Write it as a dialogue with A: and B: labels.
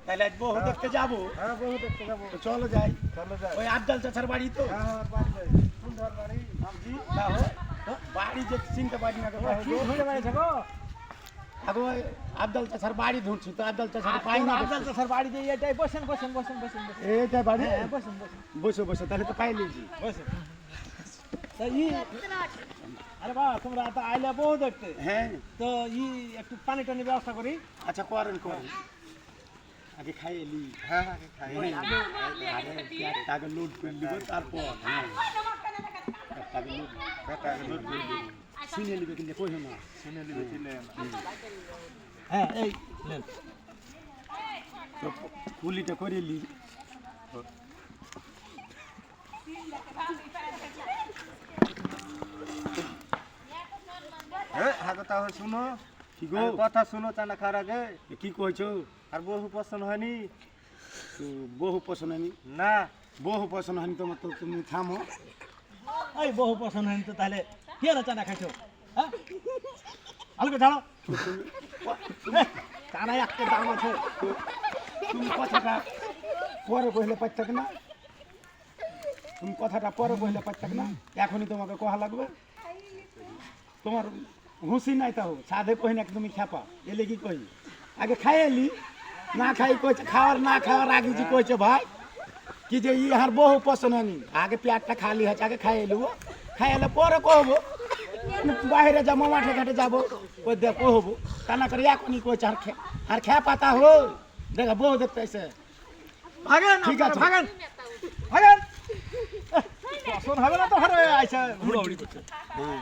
A: তাহলে আজ বহু দেখতে যাবো।
B: হ্যাঁ বহু দেখতে যাবো।
A: তো চলো যাই।
B: চলো যাই।
A: ওই আবদাল চাচার বাড়ি তো?
B: হ্যাঁ বাড়ি যাই। সুন্দর বাড়ি।
A: জি তাহো বাড়ি যে চিনতে পারি না।
B: কি ধরে বাড়িছে গো?
A: আগো আবদাল চাচার বাড়ি ধরছি তো আবদাল চাচার পাই না।
B: আবদাল চাচার বাড়ি যে এটাই বসেন বসেন বসেন বসেন বসেন।
A: এইটা বাড়ি?
B: হ্যাঁ বসেন বসেন।
A: বসে বসে তাহলে তো পাই লিজি।
B: বসেন। তা আরে বাবা তোমরা তো আইলা বহু দেখতে।
A: হ্যাঁ
B: তো একটু পানি টানি ব্যবস্থা করি।
A: আচ্ছা করেন করেন। আগে খাই এলি।
B: হ্যাঁ হ্যাঁ খাই।
A: আগে লোড করে নিব তারপর আগে লোড করে নিব। চিনে নিবে কিন্তু কইও না।
B: চিনে নিবে চিনে না। হ্যাঁ এই নেন।
A: তো কুলিটা করে লি।
B: হাতে তাহলে শুনো
A: কি গো
B: কথা শুনো চানা খাওয়ার আগে।
A: কি কইছো?
B: আর বহু পছন্দ হয়নি?
A: তো বহু পছন্দ হয়নি।
B: না
A: বহু পছন্দ হয়নি তোমার তো তুমি থামো।
B: এই বহু পছন্দ হয়নি তো তাহলে কি আর চানা খাইছো? হ্যাঁ আলুকে ছাড়ো। চানায় একটা দাম আছে।
A: তুমি কথাটা পরে কইলে পারতাক না? তুমি কথাটা পরে কইলে পারতাক না? এখনই তোমাকে কহা লাগবে? তোমার হুঁশি নাই তাও সাধে কই না তুমি খেপা এলে কি কই? আগে খাই এলি না খাই কইছে খাওয়ার না খাওয়ার আগে যে কইছে ভাই কি যে ইহার বহু পছন্দ হয়নি। আগে পেটটা খালি হচ্ছে আগে খাই এলু খাই এলে পরে কহবো বাইরে যাবো মাঠে ঘাটে যাবো ওই দেখ কহবো তা না করে এখনই কইছে আর খেপাতা হো দেখা বহু দেখতে এসে
B: ভাগেন
A: ঠিক আছে।
B: ভাগেন ভাগেন পছন্দ হবে না তো ঘরে আইসা হুড়োহুড়ি করছে।
A: হ্যাঁ